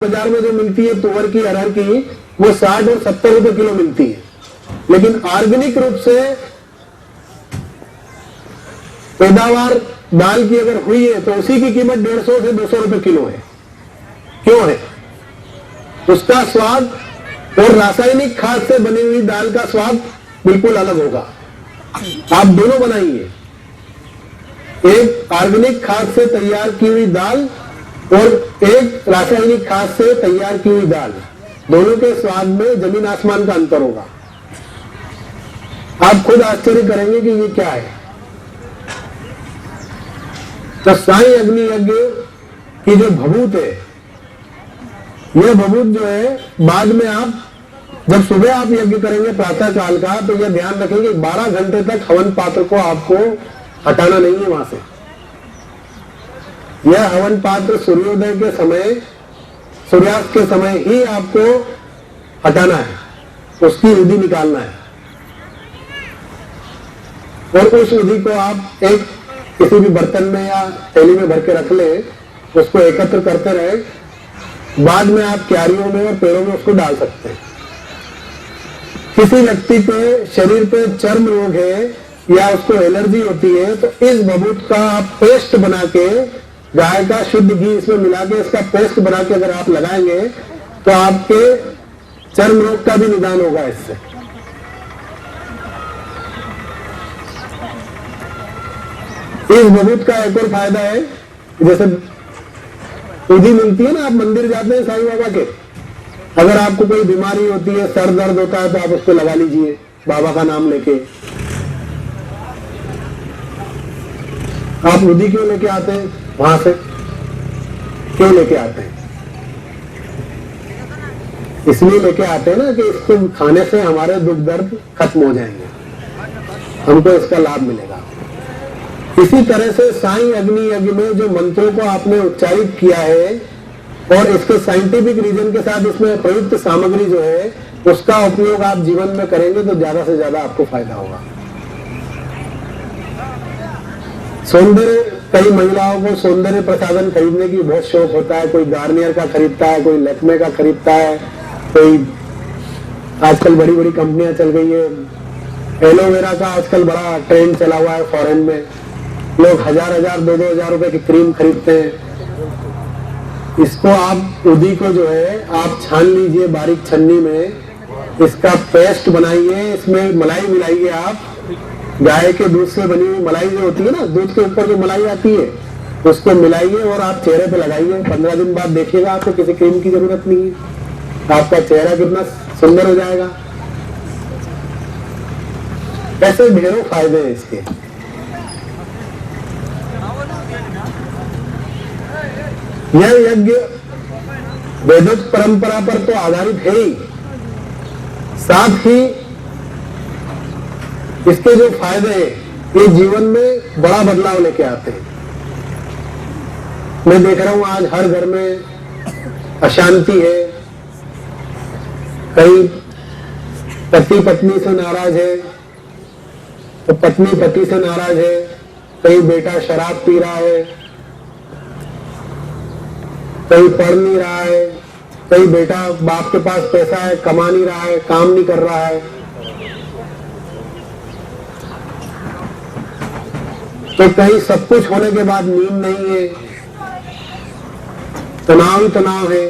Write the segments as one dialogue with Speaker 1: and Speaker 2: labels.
Speaker 1: बाजार में जो मिलती है तुअर की, अरहर की, वो 60 और 70 रुपए किलो मिलती है। लेकिन ऑर्गेनिक रूप से पैदावार दाल की अगर हुई है तो उसी की कीमत 150 से 200 रुपए किलो है। क्यों है? उसका स्वाद और रासायनिक खाद से बनी हुई दाल का स्वाद बिल्कुल अलग होगा। आप दोनों बनाइए, एक ऑर्गेनिक खाद से तैयार की हुई दाल और एक रासायनिक खाद से तैयार की हुई दाल, दोनों के स्वाद में जमीन आसमान का अंतर होगा। आप खुद आश्चर्य करेंगे कि ये क्या है। तो साई अग्नि यज्ञ की जो भभूत है, यह भभूत जो है बाद में आप जब सुबह आप यज्ञ करेंगे प्रातः काल का, तो यह ध्यान रखेंगे 12 घंटे तक हवन पात्र को आपको हटाना नहीं है वहां से। यह हवन पात्र सूर्योदय के समय, सूर्यास्त के समय ही आपको हटाना है, उसकी उदी निकालना है। और उस उदी को आप एक किसी भी बर्तन में या थैली में भर के रख ले, उसको एकत्र करते रहे। बाद में आप क्यारियों में और पेड़ों में उसको डाल सकते हैं। किसी व्यक्ति पे शरीर पे चर्म रोग है या उसको एलर्जी होती है, तो इस भभूत का आप पेस्ट बना के, गाय का शुद्ध घी इसमें मिला के इसका पेस्ट बना के अगर आप लगाएंगे तो आपके चर्म रोग का भी निदान होगा इससे। इस भभूत का एक और फायदा है, जैसे उदी मिलती है ना, आप मंदिर जाते हैं साईं बाबा के, अगर आपको कोई बीमारी होती है, सर दर्द होता है, तो आप उसको लगा लीजिए बाबा का नाम लेके। आप उदी क्यों लेके आते हैं वहां से? क्यों लेके आते हैं? इसलिए लेके आते हैं ना कि इसको खाने से हमारे दुख दर्द खत्म हो जाएंगे, हमको इसका लाभ मिलेगा। इसी तरह से साईं अग्नि यज्ञ में जो मंत्रों को आपने उच्चारित किया है और इसके साइंटिफिक रीजन के साथ इसमें प्रयुक्त सामग्री जो है, उसका उपयोग आप जीवन में करेंगे तो ज्यादा से ज्यादा आपको फायदा होगा। सौंदर्य, कई महिलाओं को सौंदर्य प्रसाधन खरीदने की बहुत शौक होता है। कोई गार्नियर का खरीदता है, कोई लैक्मे का खरीदता है, कोई आजकल बड़ी बड़ी कंपनियां चल गई है। एलोवेरा का आजकल बड़ा ट्रेंड चला हुआ है फॉरेन में, लोग 1000 2 हजार रुपए की क्रीम खरीदते हैं। इसको आप उदी को जो है आप छान लीजिए बारीक छन्नी में, इसका पेस्ट बनाइए, इसमें मलाई मिलाइए। आप गाय के दूध से बनी हुई मलाई जो होती है ना, दूध के ऊपर जो मलाई आती है, उसको मिलाइए और आप चेहरे पे लगाइए। 15 दिन बाद देखिएगा आपको किसी क्रीम की जरूरत नहीं है, आपका चेहरा कितना सुंदर हो जाएगा। ऐसे ढेरों फायदे हैं इसके। यह यज्ञ वैदिक परंपरा पर तो आधारित है ही, साथ ही इसके जो फायदे हैं ये जीवन में बड़ा बदलाव लेके आते हैं। मैं देख रहा हूं आज हर घर में अशांति है, कई पति पत्नी से नाराज है, तो पत्नी पति से नाराज है, कई बेटा शराब पी रहा है, कहीं पढ़ नहीं रहा है, कहीं बेटा बाप के पास पैसा है कमा नहीं रहा है, काम नहीं कर रहा है। तो कहीं सब कुछ होने के बाद नींद नहीं है, तनाव ही तनाव है।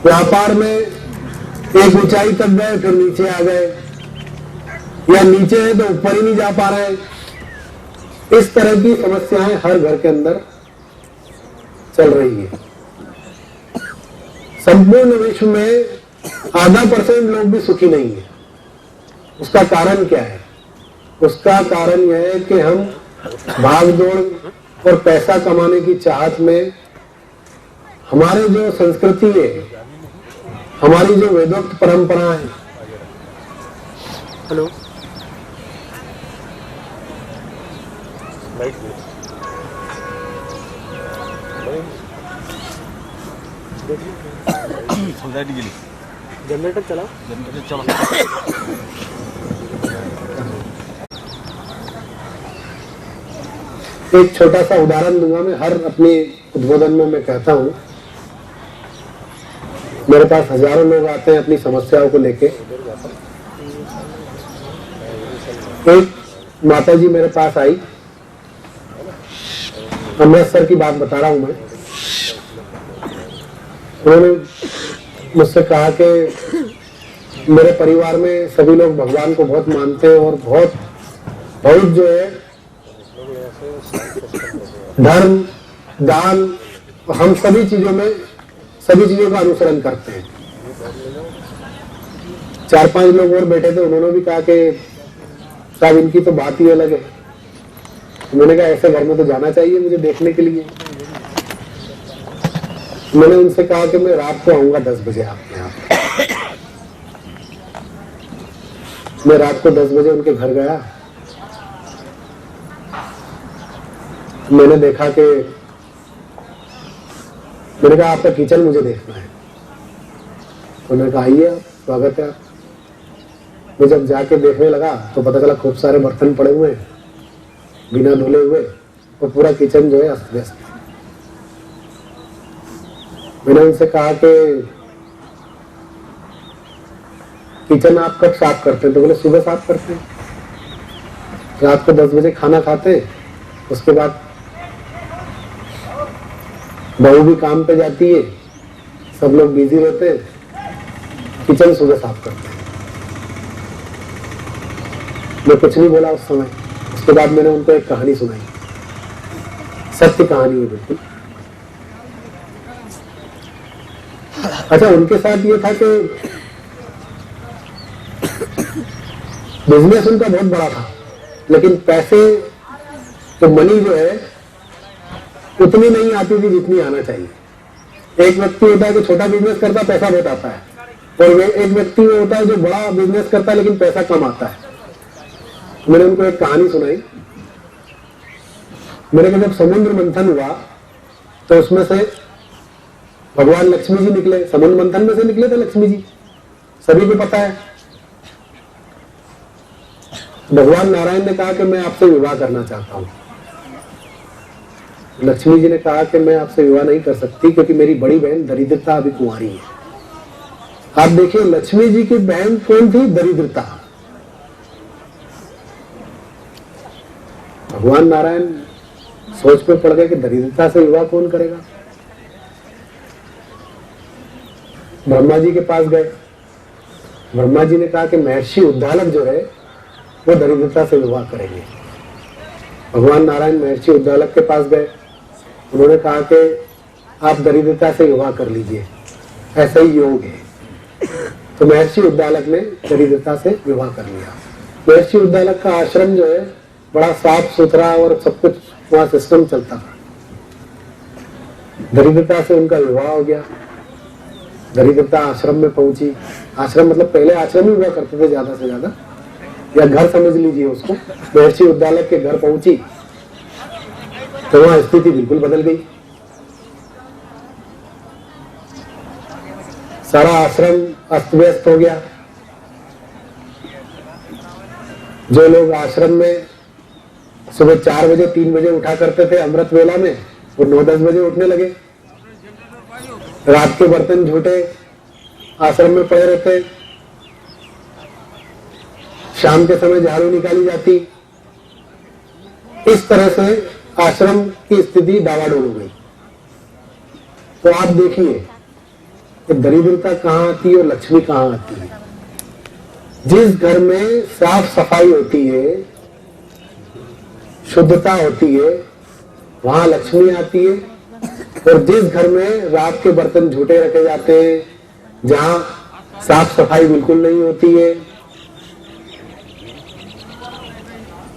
Speaker 1: व्यापार में एक ऊंचाई तक गए फिर नीचे आ गए, या नीचे है तो ऊपर ही नहीं जा पा रहे। इस तरह की समस्याएं हर घर के अंदर चल रही है। संपूर्ण विश्व में 0.5% लोग भी सुखी नहीं है। उसका कारण क्या है? उसका कारण यह है कि हम भागदौड़ और पैसा कमाने की चाहत में हमारे जो संस्कृति है, हमारी जो वेदोक्त परंपरा है। हेलो, जनरेटर चला, जनरेटर चला। एक छोटा सा उदाहरण दूंगा मैं, हर अपने उद्बोधन में मैं कहता हूं मेरे पास हजारों लोग आते हैं अपनी समस्याओं को लेके। एक माता जी मेरे पास आई, अमृतसर की बात बता रहा हूं मैं। उन्होंने मुझसे कहा कि मेरे परिवार में सभी लोग भगवान को बहुत मानते हैं और बहुत बहुत जो है धर्म दान हम सभी चीजों का अनुसरण करते हैं। 4-5 लोग और बैठे थे, उन्होंने भी कहा कि साहब इनकी तो बात ही अलग है। मैंने कहा ऐसे घर में तो जाना चाहिए मुझे देखने के लिए। मैंने उनसे कहा कि मैं रात को आऊंगा 10 बजे आपके यहाँ। मैं रात को 10 बजे उनके घर गया। मैंने देखा कि मैंने कहा आपका किचन मुझे देखना है। उन्होंने कहा आइए आप, स्वागत है आप। मैं जब जाके देखने लगा तो पता चला खूब सारे बर्तन पड़े हुए हैं बिना धुले हुए और पूरा किचन जो है अस्त व्यस्त। मैंने उनसे कहा कि किचन आप कब साफ करते हैं? तो बोले सुबह साफ करते हैं, रात को 10 बजे खाना खाते हैं, उसके बाद बहू भी काम पे जाती है, सब लोग बिजी रहते हैं, किचन सुबह साफ करते हैं। मैं कुछ नहीं बोला उस समय। उसके बाद मैंने उनको एक कहानी सुनाई, सत्य कहानी है बिल्कुल। अच्छा, उनके साथ ये था कि बिजनेस उनका बहुत बड़ा था, लेकिन पैसे तो मनी जो है उतनी नहीं आती थी जितनी आना चाहिए। एक व्यक्ति होता है कि छोटा बिजनेस करता है, पैसा बहुत आता है, और एक व्यक्ति होता है जो बड़ा बिजनेस करता है लेकिन पैसा कम आता है। मैंने उनको एक कहानी सुनाई। मेरे को जब समुद्र मंथन हुआ तो उसमें से भगवान लक्ष्मी जी निकले। समुद्र मंथन में से निकले थे लक्ष्मी जी, सभी को पता है। भगवान नारायण ने कहा कि मैं आपसे विवाह करना चाहता हूं। लक्ष्मी जी ने कहा कि मैं आपसे विवाह नहीं कर सकती क्योंकि मेरी बड़ी बहन दरिद्रता अभी कुंवारी है। आप देखिए, लक्ष्मी जी की बहन कौन थी? दरिद्रता। भगवान नारायण सोच में पड़ गए कि दरिद्रता से विवाह कौन करेगा। ब्रह्मा जी के पास गए। ब्रह्मा जी ने कहा कि महर्षि उद्दालक जो है वो दरिद्रता से विवाह करेंगे। भगवान नारायण महर्षि उद्दालक के पास गए। उन्होंने कहा कि आप दरिद्रता से विवाह कर लीजिए, ऐसा ही योग है। तो महर्षि उद्दालक ने दरिद्रता से विवाह कर लिया। महर्षि उद्दालक का आश्रम जो है बड़ा साफ सुथरा और सब कुछ वहां सिस्टम चलता था। दरिद्रता से उनका विवाह हो गया। दरिद्रता आश्रम में पहुंची। आश्रम मतलब पहले आश्रम ही हुआ करते थे ज्यादा से ज्यादा, या घर समझ लीजिए उसको। महर्षि उद्दालक के घर पहुंची तो वहां स्थिति बिल्कुल बदल गई। सारा आश्रम अस्त व्यस्त हो गया। जो लोग आश्रम में सुबह 4 बजे 3 बजे उठा करते थे अमृत वेला में, वो 9-10 बजे उठने लगे। रात के बर्तन झूठे आश्रम में पड़े रहते। शाम के समय झाड़ू निकाली जाती। इस तरह से आश्रम की स्थिति डावाडोल हो गई। तो आप देखिए कि दरिद्रता कहां आती है और लक्ष्मी कहां आती है। जिस घर में साफ सफाई होती है, शुद्धता होती है, वहां लक्ष्मी आती है। और जिस घर में रात के बर्तन झूठे रखे जाते हैं, जहां साफ सफाई बिल्कुल नहीं होती है,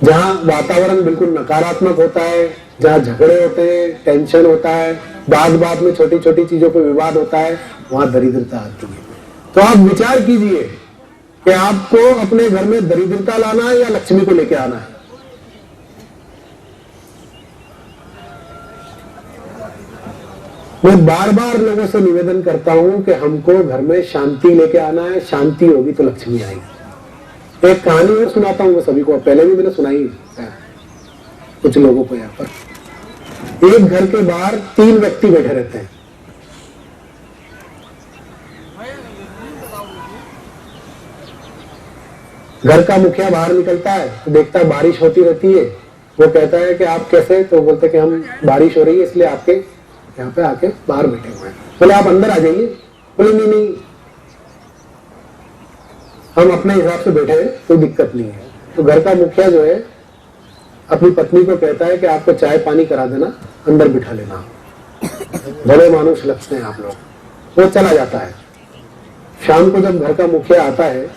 Speaker 1: जहां वातावरण बिल्कुल नकारात्मक होता है, जहां झगड़े होते हैं, टेंशन होता है, बात में छोटी छोटी चीजों पर विवाद होता है, वहां दरिद्रता आती है। तो आप विचार कीजिए कि आपको अपने घर में दरिद्रता लाना है या लक्ष्मी को लेके आना है। मैं बार बार लोगों से निवेदन करता हूं कि हमको घर में शांति लेके आना है। शांति होगी तो लक्ष्मी आएगी। एक कहानी और सुनाता हूं मैं सभी को, पहले भी मैंने सुनाई कुछ लोगों को। यहाँ पर एक घर के बाहर 3 व्यक्ति बैठे रहते हैं। घर का मुखिया बाहर निकलता है तो देखता है बारिश होती रहती है, वो कहता है कि आप कैसे, तो बोलते कि हम बारिश हो रही है इसलिए आपके यहाँ पे आके बाहर बैठे हुए हैं। बोले आप अंदर आ जाइए। बोले नहीं नहीं, हम अपने हिसाब से बैठे हैं, कोई दिक्कत नहीं है। तो घर का मुखिया जो है अपनी पत्नी को कहता है कि आपको चाय पानी करा देना, अंदर बिठा लेना। बड़े मानुष लगते हैं आप लोग। वो चला जाता है। शाम को जब घर का मुखिया आता है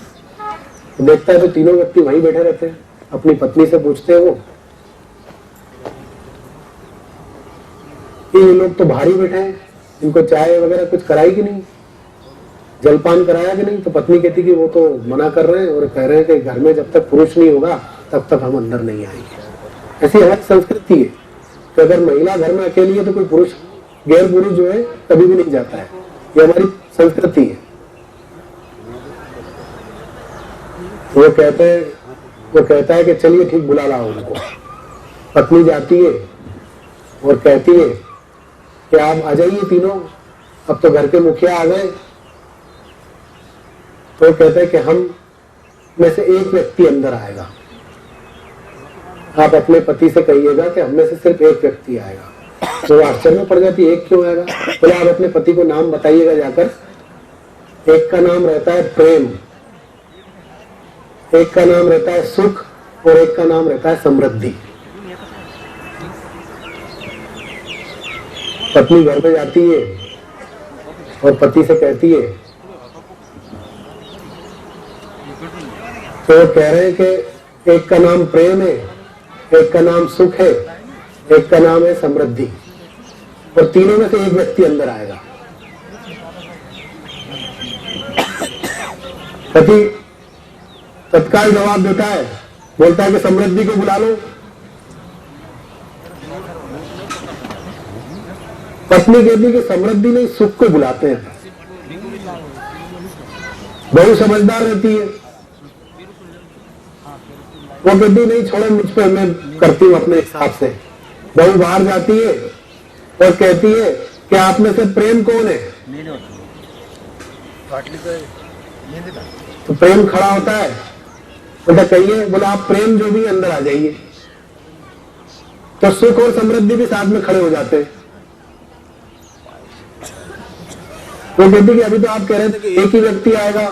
Speaker 1: तो देखता है तो तीनों व्यक्ति वहीं बैठे रहते हैं। अपनी पत्नी से पूछते हैं वो कि ये लोग तो भारी बैठे हैं, इनको चाय वगैरह कुछ कराई कि नहीं, जलपान कराया कि नहीं। तो पत्नी कहती कि वो तो मना कर रहे हैं और कह रहे हैं कि घर में जब तक पुरुष नहीं होगा तब तक हम अंदर नहीं आएंगे। ऐसी हमारी संस्कृति है कि अगर महिला घर में अकेली है तो कोई पुरुष, गैर पुरुष जो है कभी भी नहीं जाता है। ये हमारी संस्कृति है। वो कहता है कि चलिए ठीक, बुला लाओ उनको। पत्नी जाती है और कहती है कि आप आ जाइए तीनों, अब तो घर के मुखिया आ गए। तो कहते हैं कि हम में से एक व्यक्ति अंदर आएगा, आप अपने पति से कहिएगा कि हम में से सिर्फ एक व्यक्ति आएगा। तो आश्चर्य में पड़ जाती है, एक क्यों आएगा। बोले आप अपने पति को नाम बताइएगा जाकर। एक का नाम रहता है प्रेम, एक का नाम रहता है सुख और एक का नाम रहता है समृद्धि। पत्नी घर में जाती है और पति से कहती है, तो वो कह रहे हैं कि एक का नाम प्रेम है, एक का नाम सुख है, एक का नाम है समृद्धि, और तीनों में से एक व्यक्ति अंदर आएगा। पति तत्काल जवाब देता है, बोलता है कि समृद्धि को बुला लो। पत्नी कहती है कि समृद्धि नहीं, सुख को बुलाते हैं। बहू समझदार रहती है, वो कहती नहीं छोड़ो मुझ पे, मैं करती हूँ अपने हिसाब से। बहू बाहर जाती है और कहती है कि आप में से प्रेम कौन है। तो प्रेम खड़ा होता है, बोला कहिए। बोला आप प्रेम जो भी अंदर आ जाइए। तो सुख और समृद्धि भी साथ में खड़े हो जाते हैं। वो कहती कि अभी तो आप कह रहे थे कि एक ही व्यक्ति आएगा।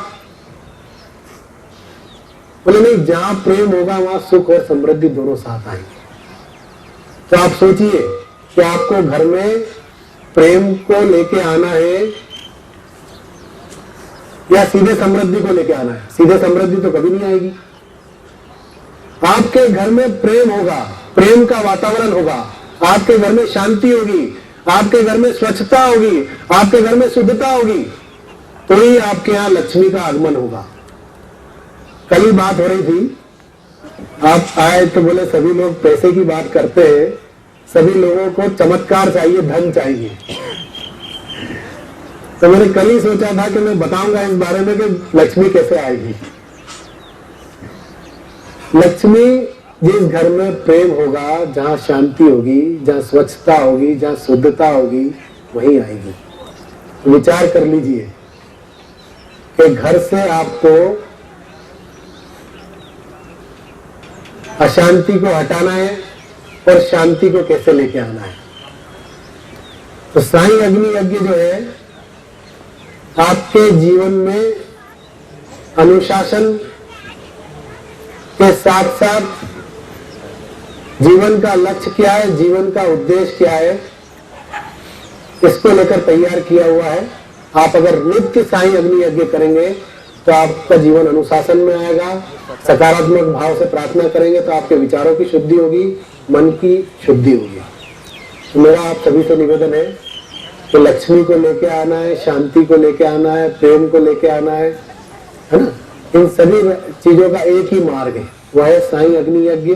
Speaker 1: बोले नहीं, जहां प्रेम होगा वहां सुख और समृद्धि दोनों साथ आएंगे। तो आप सोचिए कि आपको घर में प्रेम को लेके आना है या सीधे समृद्धि को लेके आना है। सीधे समृद्धि तो कभी नहीं आएगी। आपके घर में प्रेम होगा, प्रेम का वातावरण होगा, आपके घर में शांति होगी, आपके घर में स्वच्छता होगी, आपके घर में शुद्धता होगी, तो ही आपके यहाँ लक्ष्मी का आगमन होगा। कल ही बात हो रही थी, आप आए तो बोले सभी लोग पैसे की बात करते हैं, सभी लोगों को चमत्कार चाहिए, धन चाहिए। तो मैंने कल ही सोचा था कि मैं बताऊंगा इस बारे में कि लक्ष्मी कैसे आएगी। लक्ष्मी जिस घर में प्रेम होगा, जहां शांति होगी, जहां स्वच्छता होगी, जहां शुद्धता होगी, वहीं आएगी। विचार कर लीजिए कि घर से आपको अशांति को हटाना है और शांति को कैसे लेके आना है। तो साईं अग्नि यज्ञ जो है आपके जीवन में अनुशासन के साथ साथ जीवन का लक्ष्य क्या है, जीवन का उद्देश्य क्या है, इसको लेकर तैयार किया हुआ है। आप अगर नित्य साईं अग्नि यज्ञ करेंगे तो आपका जीवन अनुशासन में आएगा। सकारात्मक भाव से प्रार्थना करेंगे तो आपके विचारों की शुद्धि होगी, मन की शुद्धि होगी। तो मेरा आप सभी से निवेदन है कि लक्ष्मी को लेके आना है, शांति को लेके आना है, प्रेम को लेके आना है ना। इन सभी चीजों का एक ही मार्ग है, वह है साईं अग्नि यज्ञ।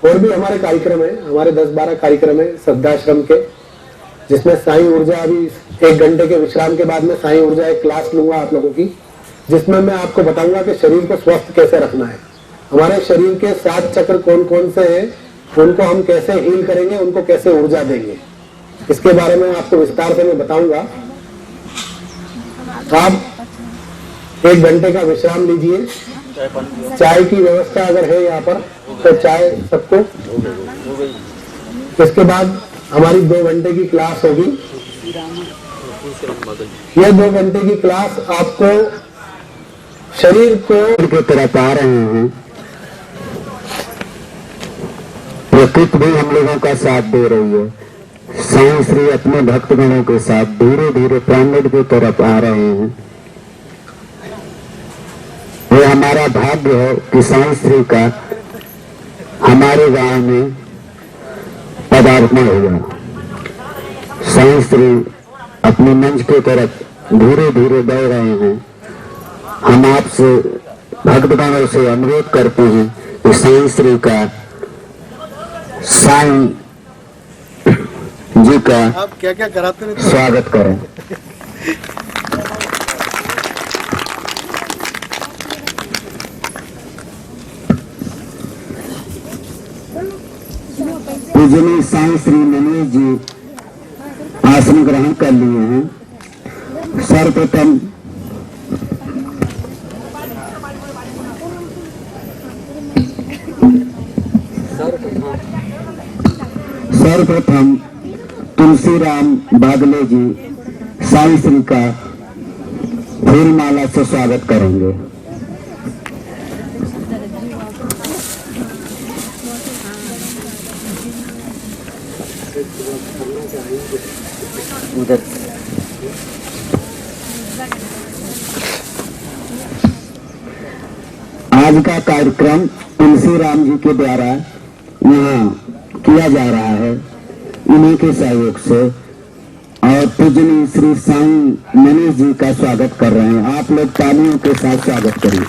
Speaker 1: और भी हमारे कार्यक्रम है, हमारे 10-12 कार्यक्रम है श्रद्धाश्रम के, जिसमें साईं ऊर्जा, अभी 1 घंटे के विश्राम के बाद में साईं ऊर्जा एक क्लास लूंगा आप लोगों की, जिसमें मैं आपको बताऊंगा कि शरीर को स्वस्थ कैसे रखना है। हमारे शरीर के 7 चक्र कौन कौन से हैं, उनको हम कैसे हील करेंगे, उनको कैसे ऊर्जा देंगे, इसके बारे में आपको विस्तार से मैं बताऊंगा। आप 1 घंटे का विश्राम लीजिए। चाय की व्यवस्था अगर है यहाँ पर तो चाय सबको। इसके बाद हमारी 2 घंटे की क्लास होगी। यह 2 घंटे की क्लास आपको शरीर को तरफ आ रहे हैं। प्रकृति भी हम लोगों का साथ दे रही है। साईं श्री अपने भक्तगणों के साथ धीरे धीरे पिरामिड की तरफ आ रहे हैं। ये हमारा भाग्य है कि साईं श्री का हमारे गांव में पदार्पण हुआ। साईं श्री अपने मंच की तरफ धीरे धीरे बढ़ रहे हैं। हम आपसे भक्तगणों से अनुरोध करते हैं कि साईं श्री का साईं जी का
Speaker 2: आप क्या क्या कराते रहते
Speaker 1: स्वागत करें। पूजनीय साईं श्री मनोज जी आसन ग्रहण कर लिए हैं। सर्वप्रथम तुलसीराम बागले जी साईं श्री का फूल माला से स्वागत करेंगे। आज का कार्यक्रम तुलसीराम जी के द्वारा यहाँ किया जा रहा है, इन्हीं के सहयोग से। और पूजनीय श्री साईं मनीष जी का स्वागत कर रहे हैं। आप लोग तालियों के साथ स्वागत करिए।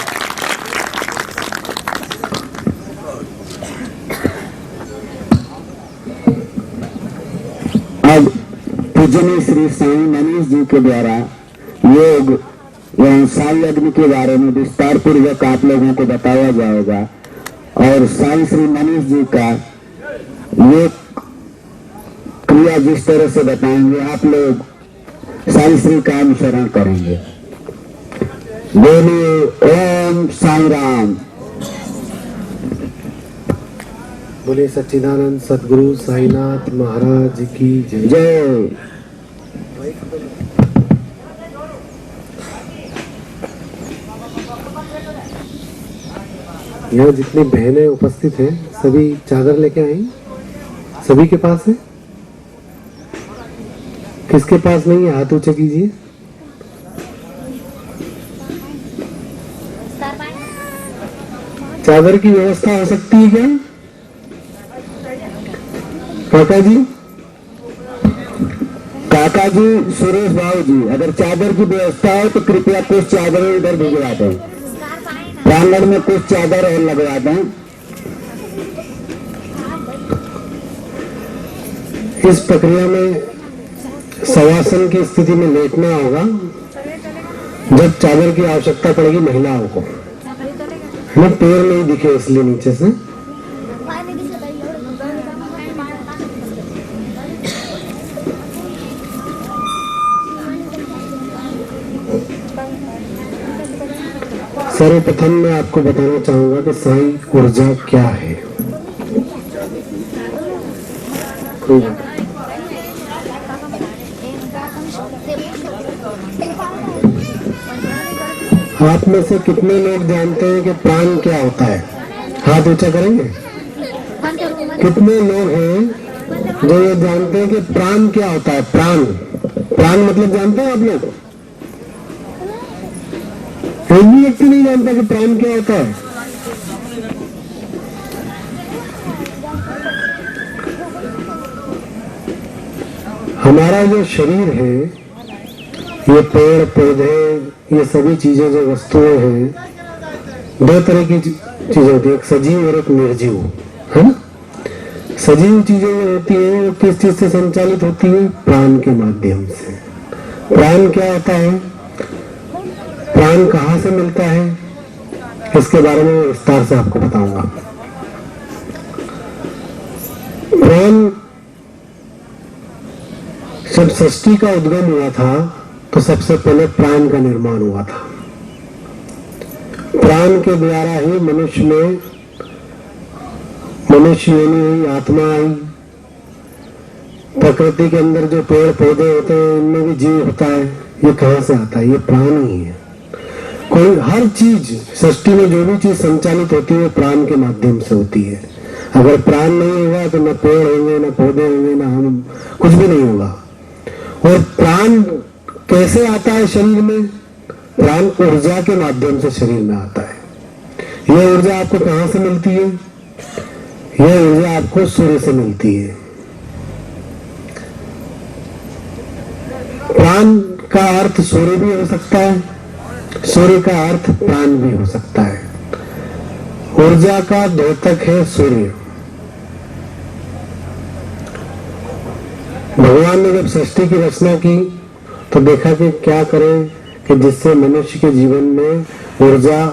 Speaker 1: अब पूजनीय श्री साईं मनीष जी के द्वारा योग एवं साई अग्नि के बारे में विस्तार पूर्वक आप लोगों को बताया जाएगा। और साईं श्री मनीष जी का ये क्रिया जिस तरह से बताएंगे आप लोग साईं श्री का अनुसरण करेंगे। बोलिए ओम साईं राम।
Speaker 2: बोले सच्चिदानंद सदगुरु साईनाथ महाराज की जय।
Speaker 1: जय।
Speaker 2: यहाँ जितनी बहनें उपस्थित हैं सभी चादर लेके आई। सभी के पास है? किसके पास नहीं है हाथ ऊंचे कीजिए। चादर की व्यवस्था हो सकती है क्या काका जी?
Speaker 1: काका जी, सुरेश भाव जी, अगर चादर की व्यवस्था है तो कृपया कुछ चादरें इधर भिजवा दें। प्रांगण में कुछ चादर और लगवा दें।
Speaker 2: इस प्रक्रिया में शवासन की स्थिति में लेटना होगा जब चादर की आवश्यकता पड़ेगी महिलाओं को। हमें पैर नहीं दिखे इसलिए नीचे से। सर्वप्रथम मैं आपको बताना चाहूंगा कि साईं ऊर्जा क्या है। आप में से कितने लोग जानते हैं कि प्राण क्या होता है? हाथ ऊंचा करेंगे। कितने लोग हैं जो ये जानते हैं कि प्राण क्या होता है? प्राण, प्राण मतलब जानते हैं आप लोग? कोई भी व्यक्ति नहीं जानता कि प्राण क्या होता है। हमारा जो शरीर है, ये पेड़ पौधे, ये सभी चीजें जो वस्तुएं हैं, 2 तरह की चीजें होती है, एक सजीव और एक निर्जीव, है ना? सजीव चीजें जो होती है वो किस चीज से संचालित होती है? प्राण के माध्यम से। प्राण क्या होता है? प्राण कहाँ से मिलता है? इसके बारे में विस्तार से आपको बताऊंगा। प्राण जब सृष्टि का उद्गम हुआ था तो सबसे पहले प्राण का निर्माण हुआ था। प्राण के द्वारा ही मनुष्य योनि हुई, आत्मा आई। प्रकृति के अंदर जो पेड़ पौधे होते हैं इनमें भी जीव होता है। ये कहाँ से आता है? ये प्राण ही है। कोई हर चीज सृष्टि में जो भी चीज संचालित होती है प्राण के माध्यम से होती है। अगर प्राण नहीं होगा तो न पेड़ होंगे, न पौधे होंगे, न हम, कुछ भी नहीं होगा। और प्राण कैसे आता है शरीर में? प्राण ऊर्जा के माध्यम से शरीर में आता है। यह ऊर्जा आपको कहां से मिलती है? यह ऊर्जा आपको सूर्य से मिलती है। प्राण का अर्थ सूर्य भी हो सकता है, सूर्य का अर्थ प्राण भी हो सकता है। ऊर्जा का द्योतक है सूर्य। भगवान ने जब सृष्टि की रचना की तो देखा कि क्या करें कि जिससे मनुष्य के जीवन में ऊर्जा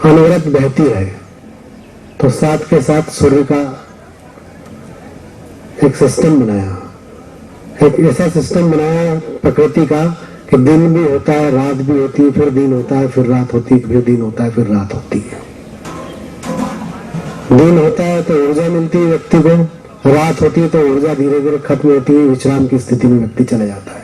Speaker 2: अनवरत बहती रहे, तो साथ के साथ सूर्य का एक सिस्टम बनाया, एक ऐसा सिस्टम बनाया प्रकृति का कि दिन भी होता है, रात भी होती है, फिर दिन होता है, फिर रात होती है, फिर दिन होता है, फिर रात होती है। दिन होता है तो ऊर्जा मिलती है व्यक्ति को, रात होती है तो ऊर्जा धीरे धीरे खत्म होती है, विश्राम की स्थिति में व्यक्ति चला जाता है।